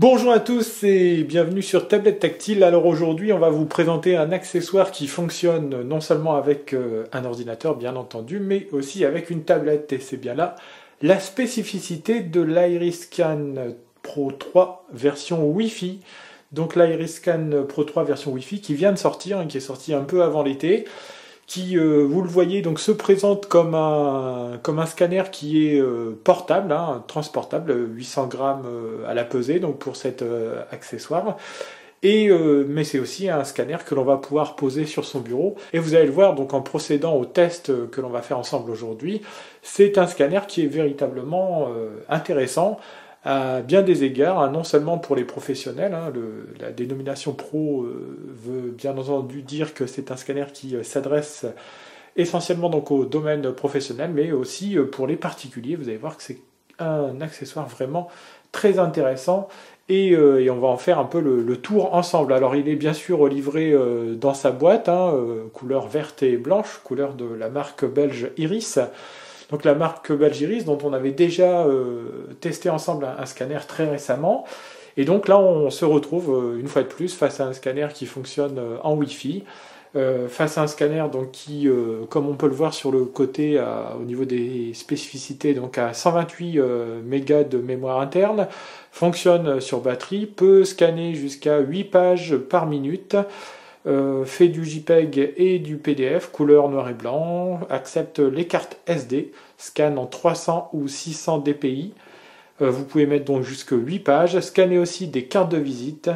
Bonjour à tous et bienvenue sur Tablette Tactile. Alors aujourd'hui, on va vous présenter un accessoire qui fonctionne non seulement avec un ordinateur, bien entendu, mais aussi avec une tablette. Et c'est bien là la spécificité de l'Iriscan Pro 3 version Wi-Fi. Donc l'Iriscan Pro 3 version Wi-Fi qui vient de sortir, qui est sorti un peu avant l'été, qui, vous le voyez, donc se présente comme un scanner qui est portable, transportable, 800 grammes à la pesée, donc pour cet accessoire. Mais c'est aussi un scanner que l'on va pouvoir poser sur son bureau. Et vous allez le voir, donc en procédant au test que l'on va faire ensemble aujourd'hui, c'est un scanner qui est véritablement intéressant à bien des égards, non seulement pour les professionnels, la dénomination pro veut bien entendu dire que c'est un scanner qui s'adresse essentiellement donc au domaine professionnel, mais aussi pour les particuliers. Vous allez voir que c'est un accessoire vraiment très intéressant et on va en faire un peu le tour ensemble. Alors il est bien sûr livré dans sa boîte, couleur verte et blanche, couleur de la marque belge Iris. Donc la marque belge Iris dont on avait déjà testé ensemble un scanner très récemment. Et donc là on se retrouve une fois de plus face à un scanner qui fonctionne en Wi-Fi. Face à un scanner donc qui, comme on peut le voir sur le côté au niveau des spécificités, donc à 128 mégas de mémoire interne, fonctionne sur batterie, peut scanner jusqu'à 8 pages par minute, fait du JPEG et du PDF, couleur noir et blanc, accepte les cartes SD, scanne en 300 ou 600 dpi, vous pouvez mettre donc jusque 8 pages, scanner aussi des cartes de visite,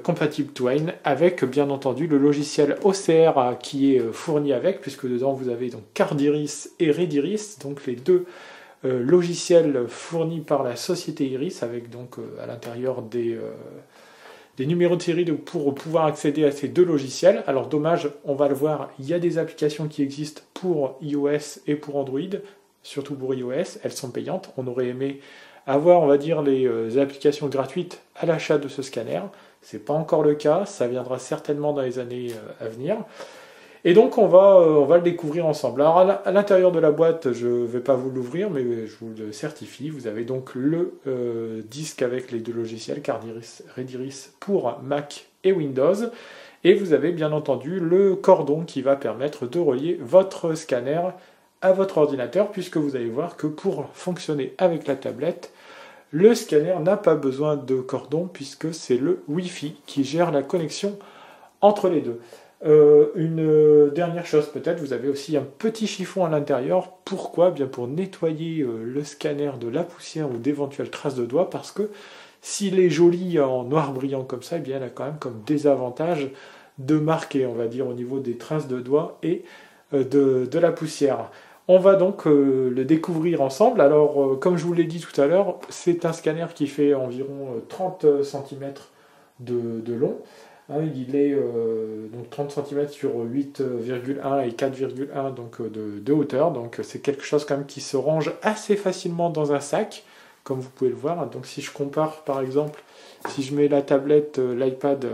compatible Twine, avec bien entendu le logiciel OCR qui est fourni avec, puisque dedans vous avez donc Cardiris et Rediris, donc les deux logiciels fournis par la société Iris, avec donc à l'intérieur des numéros de série pour pouvoir accéder à ces deux logiciels. Alors dommage, on va le voir, il y a des applications qui existent pour iOS et pour Android, surtout pour iOS, elles sont payantes. On aurait aimé avoir, on va dire, les applications gratuites à l'achat de ce scanner. C'est pas encore le cas, ça viendra certainement dans les années à venir. Et donc on va le découvrir ensemble. Alors à l'intérieur de la boîte, je ne vais pas vous l'ouvrir, mais je vous le certifie. Vous avez donc le disque avec les deux logiciels, Cardiris, Rediris pour Mac et Windows. Et vous avez bien entendu le cordon qui va permettre de relier votre scanner à votre ordinateur, puisque vous allez voir que pour fonctionner avec la tablette, le scanner n'a pas besoin de cordon, puisque c'est le Wi-Fi qui gère la connexion entre les deux. Une dernière chose peut-être, vous avez aussi un petit chiffon à l'intérieur. Pourquoi? Bien pour nettoyer le scanner de la poussière ou d'éventuelles traces de doigts, parce que s'il est joli en noir brillant comme ça, eh bien, il a quand même comme désavantage de marquer, on va dire, au niveau des traces de doigts et de la poussière. On va donc le découvrir ensemble. Alors, comme je vous l'ai dit tout à l'heure, c'est un scanner qui fait environ 30 cm de long. Il est donc 30 cm sur 8,1 et 4,1 donc de hauteur. Donc c'est quelque chose quand même qui se range assez facilement dans un sac, comme vous pouvez le voir. Donc si je compare par exemple, si je mets la tablette, l'iPad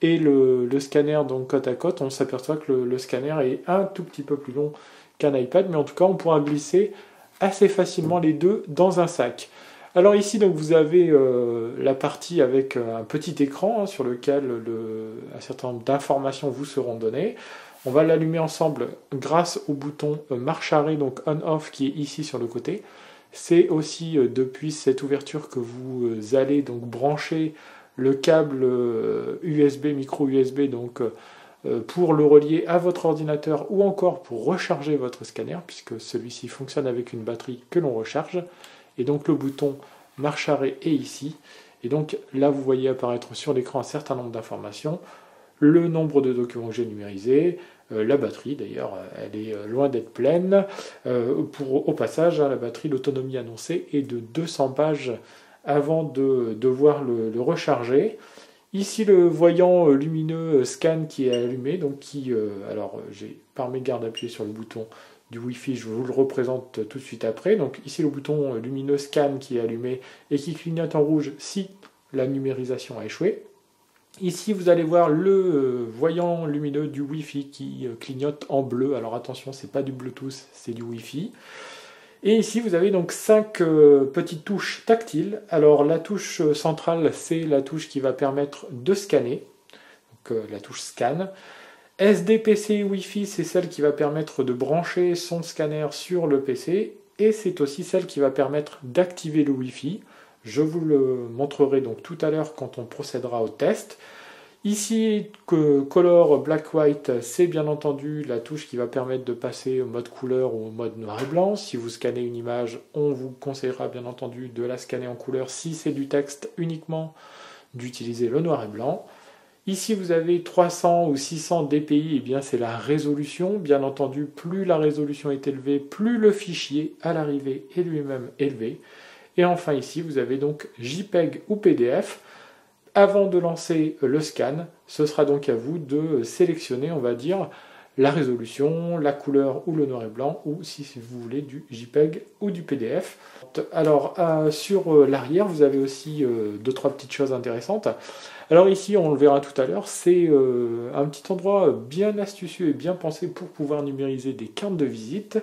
et le scanner donc côte à côte, on s'aperçoit que le scanner est un tout petit peu plus long qu'un iPad, mais en tout cas on pourra glisser assez facilement les deux dans un sac. Alors ici donc vous avez la partie avec un petit écran sur lequel un certain nombre d'informations vous seront données. On va l'allumer ensemble grâce au bouton marche arrêt, donc on-off qui est ici sur le côté. C'est aussi depuis cette ouverture que vous allez donc brancher le câble USB, micro USB, donc pour le relier à votre ordinateur ou encore pour recharger votre scanner, puisque celui-ci fonctionne avec une batterie que l'on recharge. Et donc le bouton marche arrêt est ici. Et donc là, vous voyez apparaître sur l'écran un certain nombre d'informations. Le nombre de documents que j'ai numérisés, la batterie d'ailleurs, elle est loin d'être pleine. Au passage, la batterie, l'autonomie annoncée est de 200 pages avant de devoir le recharger. Ici, le voyant lumineux scan qui est allumé, donc alors j'ai par mégarde appuyé sur le bouton du Wi-Fi, je vous le représente tout de suite après. Donc ici le bouton lumineux scan qui est allumé et qui clignote en rouge si la numérisation a échoué. Ici vous allez voir le voyant lumineux du Wi-Fi qui clignote en bleu. Alors attention, c'est pas du Bluetooth, c'est du Wi-Fi. Et ici, vous avez donc 5 petites touches tactiles. Alors, la touche centrale, c'est la touche qui va permettre de scanner, donc la touche scan. SD, PC, Wi-Fi, c'est celle qui va permettre de brancher son scanner sur le PC. Et c'est aussi celle qui va permettre d'activer le Wi-Fi. Je vous le montrerai donc tout à l'heure quand on procédera au test. Ici, Color Black White, c'est bien entendu la touche qui va permettre de passer au mode couleur ou au mode noir et blanc. Si vous scannez une image, on vous conseillera bien entendu de la scanner en couleur. Si c'est du texte, uniquement d'utiliser le noir et blanc. Ici, vous avez 300 ou 600 dpi, et bien c'est la résolution. Bien entendu, plus la résolution est élevée, plus le fichier à l'arrivée est lui-même élevé. Et enfin ici, vous avez donc JPEG ou PDF. Avant de lancer le scan, ce sera donc à vous de sélectionner, on va dire, la résolution, la couleur ou le noir et blanc, ou si vous voulez du JPEG ou du PDF. Alors sur l'arrière, vous avez aussi 2-3 petites choses intéressantes. Alors ici, on le verra tout à l'heure, c'est un petit endroit bien astucieux et bien pensé pour pouvoir numériser des cartes de visite.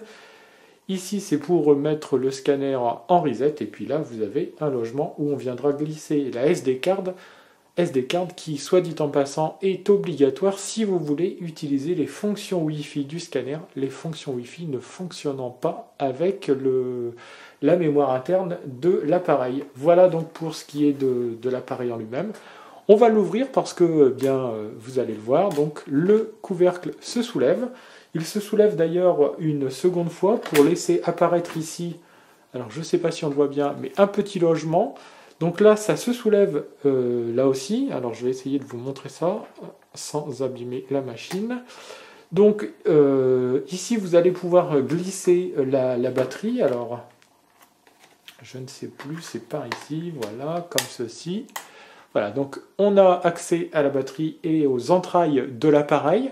Ici, c'est pour mettre le scanner en reset, et puis là, vous avez un logement où on viendra glisser la SD card qui, soit dit en passant, est obligatoire si vous voulez utiliser les fonctions Wi-Fi du scanner, les fonctions Wi-Fi ne fonctionnant pas avec la mémoire interne de l'appareil. Voilà donc pour ce qui est de l'appareil en lui-même. On va l'ouvrir parce que, bien, vous allez le voir, donc le couvercle se soulève. Il se soulève d'ailleurs une seconde fois pour laisser apparaître ici, alors je ne sais pas si on le voit bien, mais un petit logement. Donc là, ça se soulève là aussi. Alors je vais essayer de vous montrer ça sans abîmer la machine. Donc ici, vous allez pouvoir glisser la batterie. Alors, je ne sais plus, c'est par ici, voilà, comme ceci. Voilà, donc on a accès à la batterie et aux entrailles de l'appareil.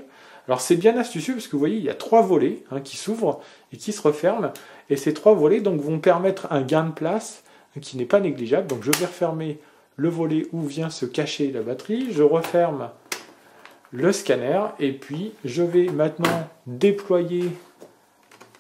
Alors c'est bien astucieux parce que vous voyez, il y a 3 volets qui s'ouvrent et qui se referment. Et ces 3 volets donc, vont permettre un gain de place qui n'est pas négligeable. Donc je vais refermer le volet où vient se cacher la batterie. Je referme le scanner et puis je vais maintenant déployer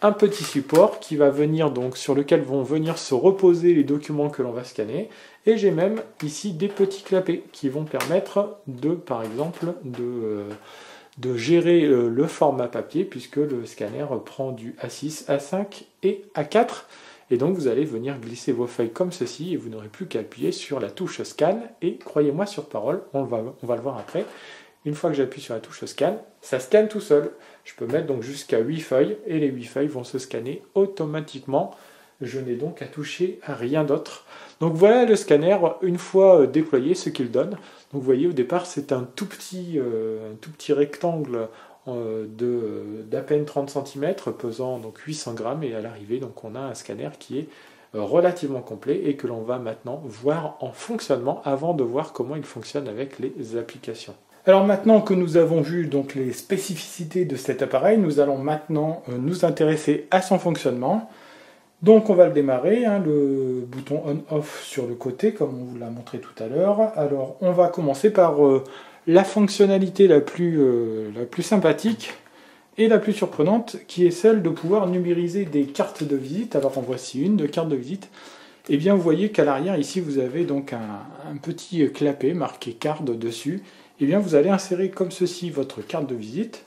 un petit support qui va venir donc sur lequel vont venir se reposer les documents que l'on va scanner. Et j'ai même ici des petits clapets qui vont permettre de, par exemple, de gérer le format papier puisque le scanner prend du A6, A5 et A4. Et donc vous allez venir glisser vos feuilles comme ceci et vous n'aurez plus qu'à appuyer sur la touche scan. Et croyez-moi sur parole, on va le voir après. Une fois que j'appuie sur la touche scan, ça scanne tout seul. Je peux mettre donc jusqu'à 8 feuilles et les 8 feuilles vont se scanner automatiquement. Je n'ai donc à toucher à rien d'autre. Donc voilà le scanner, une fois déployé, ce qu'il donne. Donc vous voyez au départ c'est un tout petit rectangle d'à peine 30 cm pesant donc 800 grammes et à l'arrivée donc on a un scanner qui est relativement complet et que l'on va maintenant voir en fonctionnement avant de voir comment il fonctionne avec les applications. Alors maintenant que nous avons vu donc les spécificités de cet appareil, nous allons maintenant nous intéresser à son fonctionnement. Donc on va le démarrer, le bouton on-off sur le côté comme on vous l'a montré tout à l'heure. Alors on va commencer par la fonctionnalité la plus sympathique et la plus surprenante qui est celle de pouvoir numériser des cartes de visite. Alors en voici une de carte de visite. Et bien vous voyez qu'à l'arrière ici vous avez donc un petit clapet marqué carte dessus. Et bien vous allez insérer comme ceci votre carte de visite.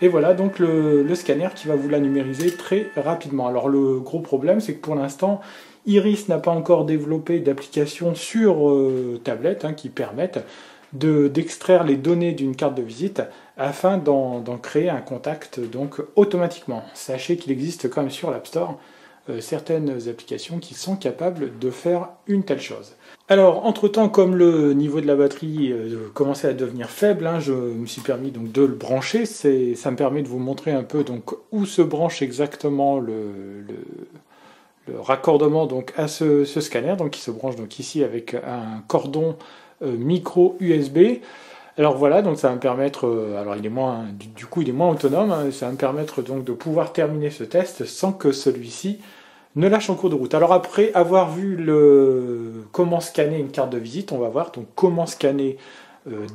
Et voilà donc le scanner qui va vous la numériser très rapidement. Alors le gros problème c'est que pour l'instant Iris n'a pas encore développé d'application sur tablette qui permettent d'extraire les données d'une carte de visite afin d'en créer un contact donc automatiquement. Sachez qu'il existe quand même sur l'App Store certaines applications qui sont capables de faire une telle chose. Alors, entre-temps, comme le niveau de la batterie commençait à devenir faible, je me suis permis donc de le brancher. Ça me permet de vous montrer un peu donc où se branche exactement le raccordement donc à ce scanner, donc qui se branche donc ici avec un cordon micro USB. Alors voilà, donc ça va me permettre, alors il est moins, du coup il est moins autonome, ça va me permettre donc de pouvoir terminer ce test sans que celui-ci ne lâche en cours de route. Alors après avoir vu comment scanner une carte de visite, on va voir donc comment scanner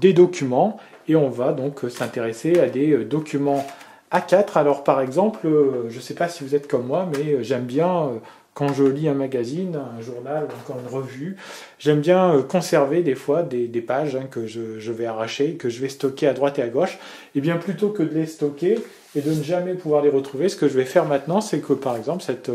des documents et on va donc s'intéresser à des documents A4. Alors par exemple, je ne sais pas si vous êtes comme moi, mais j'aime bien, quand je lis un magazine, un journal, encore une revue, j'aime bien conserver des fois des pages que je vais arracher, que je vais stocker à droite et à gauche. Et bien plutôt que de les stocker et de ne jamais pouvoir les retrouver, ce que je vais faire maintenant, c'est que par exemple cette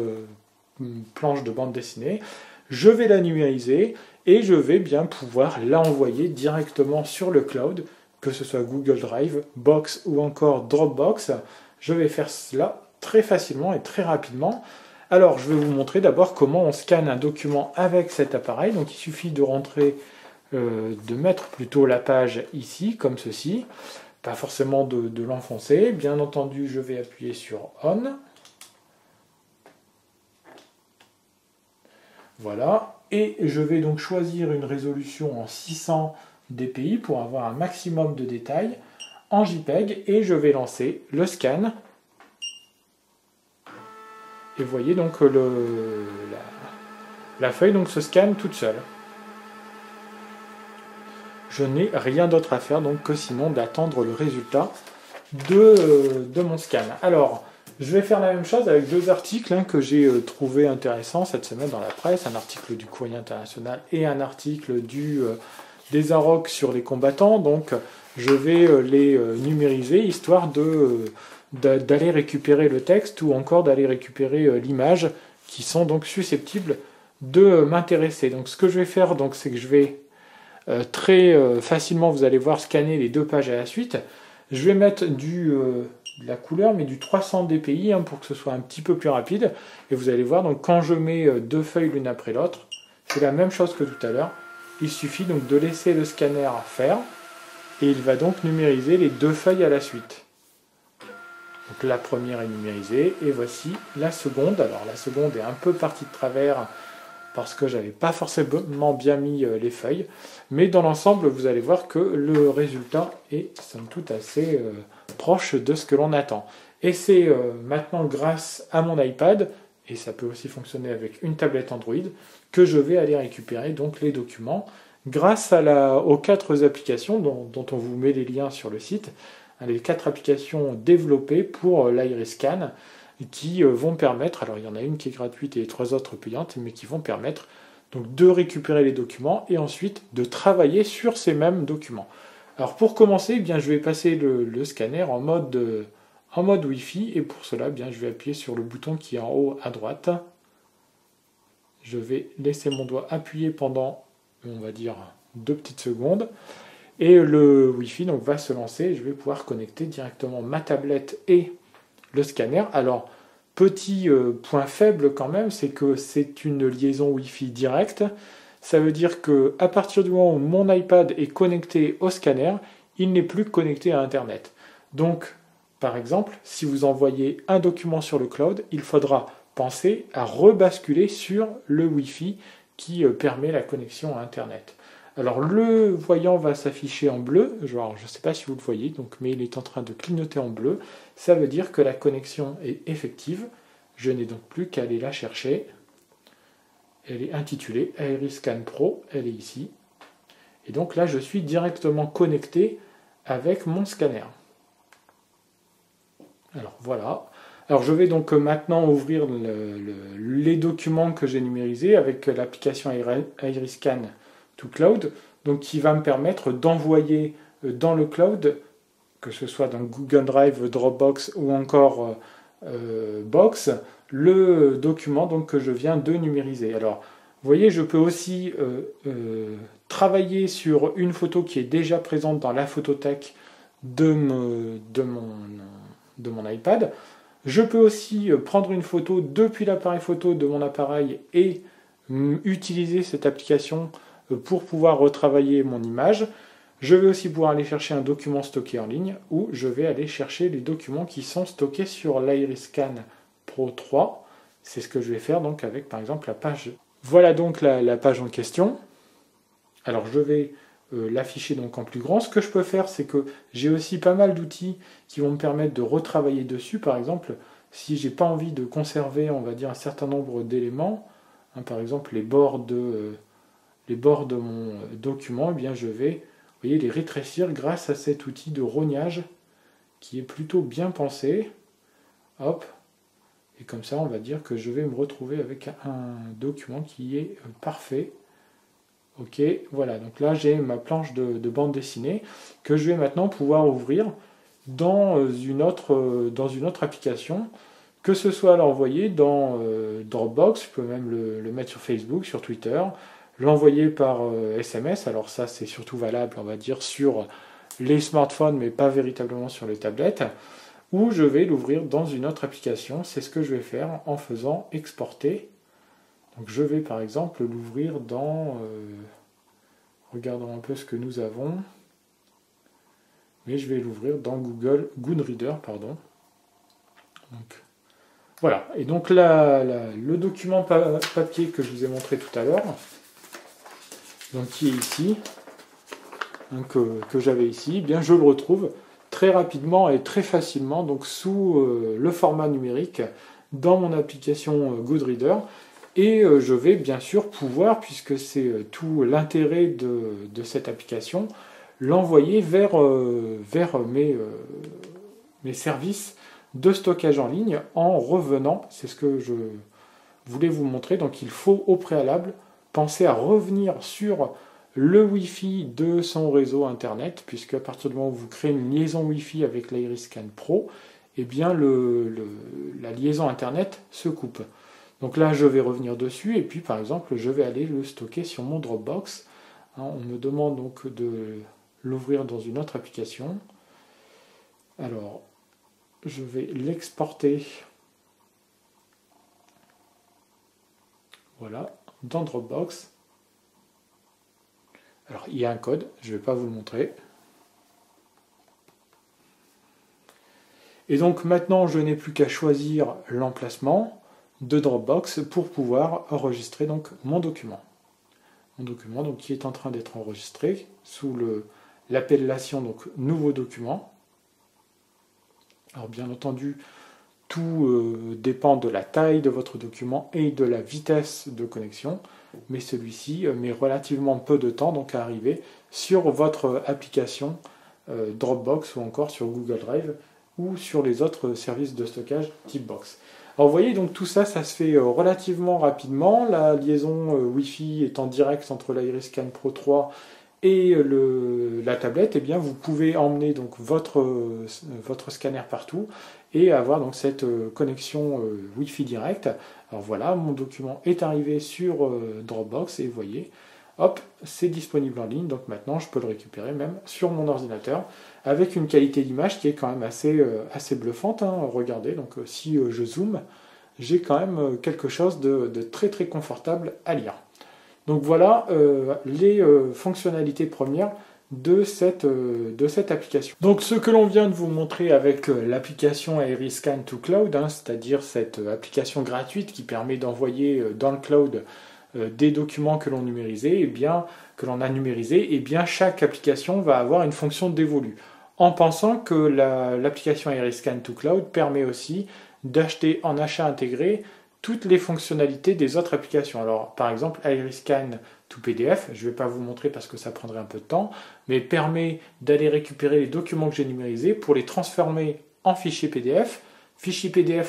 planche de bande dessinée, je vais la numériser et je vais bien pouvoir la envoyer directement sur le cloud, que ce soit Google Drive, Box ou encore Dropbox. Je vais faire cela très facilement et très rapidement. Alors, je vais vous montrer d'abord comment on scanne un document avec cet appareil. Donc, il suffit de rentrer, de mettre plutôt la page ici, comme ceci. Pas forcément de l'enfoncer. Bien entendu, je vais appuyer sur On. Voilà. Et je vais donc choisir une résolution en 600 dpi pour avoir un maximum de détails en JPEG. Et je vais lancer le scan. Et vous voyez donc la feuille donc, se scanne toute seule. Je n'ai rien d'autre à faire donc, que sinon d'attendre le résultat de mon scan. Alors, je vais faire la même chose avec deux articles que j'ai trouvé intéressants cette semaine dans la presse. Un article du Courrier International et un article des Arocs sur les combattants. Donc, je vais les numériser histoire d'aller récupérer le texte ou encore d'aller récupérer l'image qui sont donc susceptibles de m'intéresser. Donc ce que je vais faire, c'est que je vais très facilement, vous allez voir, scanner les deux pages à la suite. Je vais mettre de la couleur, mais du 300 dpi pour que ce soit un petit peu plus rapide. Et vous allez voir, donc quand je mets deux feuilles l'une après l'autre, c'est la même chose que tout à l'heure. Il suffit donc de laisser le scanner faire et il va donc numériser les deux feuilles à la suite. Donc la première est numérisée et voici la seconde. Alors la seconde est un peu partie de travers parce que j'avais pas forcément bien mis les feuilles, mais dans l'ensemble vous allez voir que le résultat est somme toute assez proche de ce que l'on attend. Et c'est maintenant grâce à mon iPad, et ça peut aussi fonctionner avec une tablette Android, que je vais aller récupérer donc les documents grâce aux 4 applications dont on vous met les liens sur le site. Les 4 applications développées pour l'Iriscan qui vont permettre, alors il y en a une qui est gratuite et les 3 autres payantes, mais qui vont permettre donc de récupérer les documents et ensuite de travailler sur ces mêmes documents. Alors pour commencer, je vais passer le scanner en mode Wi-Fi et pour cela, je vais appuyer sur le bouton qui est en haut à droite. Je vais laisser mon doigt appuyer pendant, on va dire, 2 petites secondes. Et le Wi-Fi va se lancer et je vais pouvoir connecter directement ma tablette et le scanner. Alors, petit point faible quand même, c'est que c'est une liaison Wi-Fi directe. Ça veut dire qu'à partir du moment où mon iPad est connecté au scanner, il n'est plus connecté à Internet. Donc, par exemple, si vous envoyez un document sur le cloud, il faudra penser à rebasculer sur le Wi-Fi qui permet la connexion à Internet. Alors le voyant va s'afficher en bleu, je ne sais pas si vous le voyez, mais il est en train de clignoter en bleu. Ça veut dire que la connexion est effective. Je n'ai donc plus qu'à aller la chercher. Elle est intitulée Iriscan Pro, elle est ici. Et donc là, je suis directement connecté avec mon scanner. Alors voilà. Alors je vais donc maintenant ouvrir les documents que j'ai numérisés avec l'application Iriscan to Cloud, donc qui va me permettre d'envoyer dans le cloud, que ce soit dans Google Drive, Dropbox ou encore Box, le document que je viens de numériser. Alors, vous voyez, je peux aussi travailler sur une photo qui est déjà présente dans la photothèque de mon iPad. Je peux aussi prendre une photo depuis l'appareil photo de mon appareil et utiliser cette application pour pouvoir retravailler mon image. Je vais aussi pouvoir aller chercher un document stocké en ligne ou je vais aller chercher les documents qui sont stockés sur l'Iriscan Pro 3. C'est ce que je vais faire donc avec par exemple la page. Voilà donc la page en question. Alors je vais l'afficher donc en plus grand. Ce que je peux faire, c'est que j'ai aussi pas mal d'outils qui vont me permettre de retravailler dessus. Par exemple, si j'ai pas envie de conserver, on va dire, un certain nombre d'éléments, par exemple les bords de mon document, je vais les rétrécir grâce à cet outil de rognage qui est plutôt bien pensé. Hop. Et comme ça, on va dire que je vais me retrouver avec un document qui est parfait. Ok, voilà. Donc là, j'ai ma planche de bande dessinée que je vais maintenant pouvoir ouvrir dans une autre application, que ce soit l'envoyer dans Dropbox, je peux même le mettre sur Facebook, sur Twitter, l'envoyer par SMS. Alors ça, c'est surtout valable, on va dire, sur les smartphones, mais pas véritablement sur les tablettes. Ou je vais l'ouvrir dans une autre application. C'est ce que je vais faire en faisant exporter. Donc je vais par exemple l'ouvrir dans... regardons un peu ce que nous avons. Mais je vais l'ouvrir dans Goodreader, pardon. Donc, voilà. Et donc le document papier que je vous ai montré tout à l'heure, donc qui est ici, donc, que j'avais ici, eh bien je le retrouve très rapidement et très facilement donc sous le format numérique dans mon application Goodreader. Et je vais bien sûr pouvoir, puisque c'est tout l'intérêt de cette application, l'envoyer vers mes services de stockage en ligne en revenant. C'est ce que je voulais vous montrer. Donc il faut au préalable penser à revenir sur le Wi-Fi de son réseau Internet, puisque à partir du moment où vous créez une liaison Wi-Fi avec l'Iriscan Pro, eh bien la liaison Internet se coupe. Donc là, je vais revenir dessus, et puis par exemple, je vais aller le stocker sur mon Dropbox. On me demande donc de l'ouvrir dans une autre application. Alors, je vais l'exporter. Voilà, dans Dropbox. Alors, il y a un code, je ne vais pas vous le montrer. Et donc maintenant, je n'ai plus qu'à choisir l'emplacement de Dropbox pour pouvoir enregistrer donc mon document. Mon document donc, qui est en train d'être enregistré sous l'appellation donc nouveau document. Alors bien entendu, tout dépend de la taille de votre document et de la vitesse de connexion, mais celui-ci met relativement peu de temps donc à arriver sur votre application Dropbox ou encore sur Google Drive ou sur les autres services de stockage type Box. Alors vous voyez, donc tout ça, ça se fait relativement rapidement. La liaison Wi-Fi est en direct entre l'Iriscan Pro 3 et la tablette. Et bien, vous pouvez emmener donc votre scanner partout et avoir donc cette connexion Wi-Fi direct. Alors voilà, mon document est arrivé sur Dropbox et vous voyez, hop, c'est disponible en ligne. Donc maintenant, je peux le récupérer même sur mon ordinateur avec une qualité d'image qui est quand même assez bluffante. Regardez, donc si je zoome, j'ai quand même quelque chose de très très confortable à lire. Donc voilà les fonctionnalités premières de cette application. Donc ce que l'on vient de vous montrer avec l'application Iriscan to Cloud, c'est-à-dire cette application gratuite qui permet d'envoyer dans le cloud des documents que l'on a numérisés, et bien chaque application va avoir une fonction dévolue. En pensant que l'application Iriscan to Cloud permet aussi d'acheter en achat intégré toutes les fonctionnalités des autres applications. Alors par exemple Iriscan to PDF, je ne vais pas vous montrer parce que ça prendrait un peu de temps, mais permet d'aller récupérer les documents que j'ai numérisés pour les transformer en fichiers PDF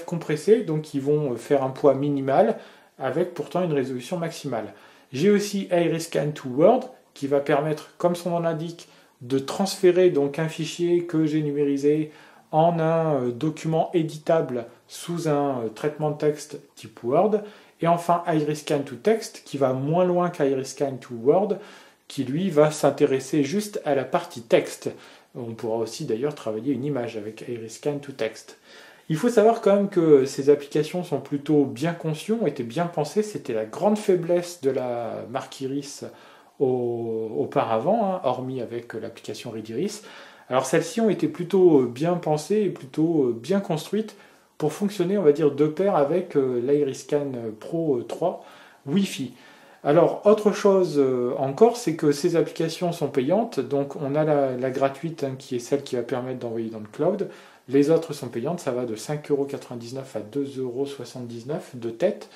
compressés, donc qui vont faire un poids minimal avec pourtant une résolution maximale. J'ai aussi Iriscan to Word qui va permettre, comme son nom l'indique, de transférer donc un fichier que j'ai numérisé en un document éditable sous un traitement de texte type Word. Et enfin Iriscan to Text qui va moins loin qu'Iriscan to Word, qui lui va s'intéresser juste à la partie texte. On pourra aussi d'ailleurs travailler une image avec Iriscan to Text. Il faut savoir quand même que ces applications sont plutôt bien conçues, ont été bien pensées. C'était la grande faiblesse de la marque Iris auparavant, hormis avec l'application Readiris. Alors celles-ci ont été plutôt bien pensées et plutôt bien construites pour fonctionner, on va dire, de pair avec l'Iriscan Pro 3 Wi-Fi. Alors, autre chose encore, c'est que ces applications sont payantes. Donc, on a la gratuite qui est celle qui va permettre d'envoyer dans le cloud. Les autres sont payantes, ça va de 5,99 € à 2,79 € de tête,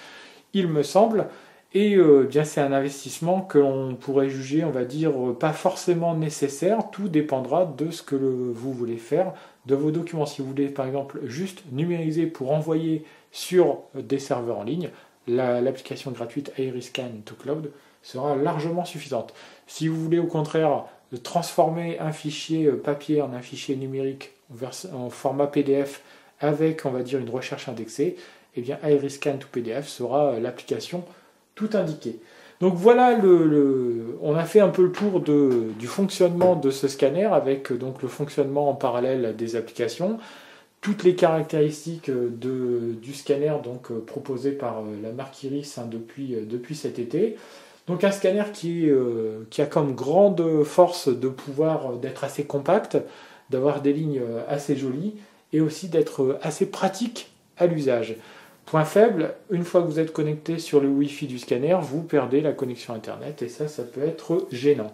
il me semble. Et bien c'est un investissement que l'on pourrait juger, on va dire, pas forcément nécessaire. Tout dépendra de ce que vous voulez faire de vos documents. Si vous voulez par exemple juste numériser pour envoyer sur des serveurs en ligne, l'application gratuite Iriscan to Cloud sera largement suffisante. Si vous voulez au contraire transformer un fichier papier en un fichier numérique en format PDF avec, on va dire, une recherche indexée, eh bien Iriscan to PDF sera l'application tout indiquée. Donc voilà, on a fait un peu le tour du fonctionnement de ce scanner avec donc le fonctionnement en parallèle des applications, toutes les caractéristiques du scanner donc proposé par la marque Iris depuis cet été. Donc un scanner qui a comme grande force de pouvoir d'être assez compact, d'avoir des lignes assez jolies et aussi d'être assez pratique à l'usage. Point faible, une fois que vous êtes connecté sur le Wi-Fi du scanner, vous perdez la connexion Internet et ça peut être gênant,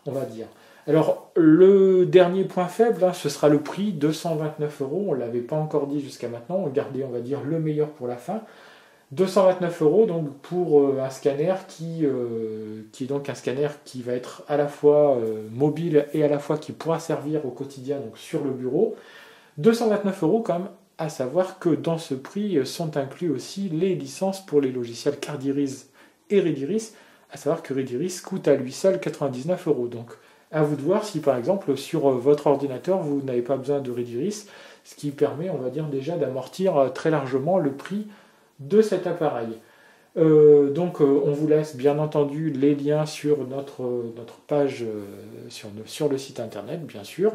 on va dire. Alors, le dernier point faible, ce sera le prix, 229 €. On ne l'avait pas encore dit jusqu'à maintenant, on gardait, on va dire, le meilleur pour la fin. 229 € donc pour un scanner qui est donc un scanner qui va être à la fois mobile et à la fois qui pourra servir au quotidien donc sur le bureau. 229 € quand même, à savoir que dans ce prix sont inclus aussi les licences pour les logiciels Cardiris et Rediris, à savoir que Rediris coûte à lui seul 99 €. Donc à vous de voir si par exemple sur votre ordinateur vous n'avez pas besoin de Rediris, ce qui permet, on va dire déjà, d'amortir très largement le prix de cet appareil. Donc on vous laisse bien entendu les liens sur notre page sur le site internet bien sûr,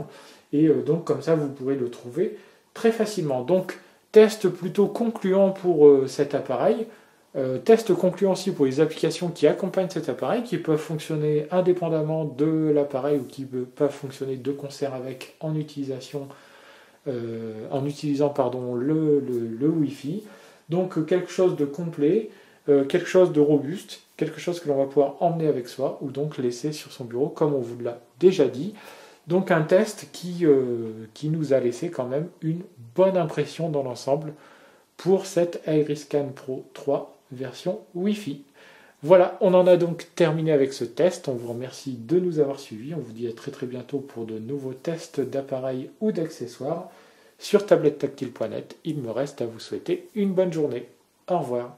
et donc comme ça vous pourrez le trouver très facilement. Donc test plutôt concluant pour cet appareil, test concluant aussi pour les applications qui accompagnent cet appareil, qui peuvent fonctionner indépendamment de l'appareil ou qui peuvent fonctionner de concert avec en utilisant le Wi-Fi. Donc quelque chose de complet, quelque chose de robuste, quelque chose que l'on va pouvoir emmener avec soi ou donc laisser sur son bureau comme on vous l'a déjà dit. Donc un test qui nous a laissé quand même une bonne impression dans l'ensemble pour cette Iriscan Pro 3 version Wi-Fi. Voilà, on en a donc terminé avec ce test. On vous remercie de nous avoir suivis. On vous dit à très très bientôt pour de nouveaux tests d'appareils ou d'accessoires sur tablettactile.net. Il me reste à vous souhaiter une bonne journée. Au revoir.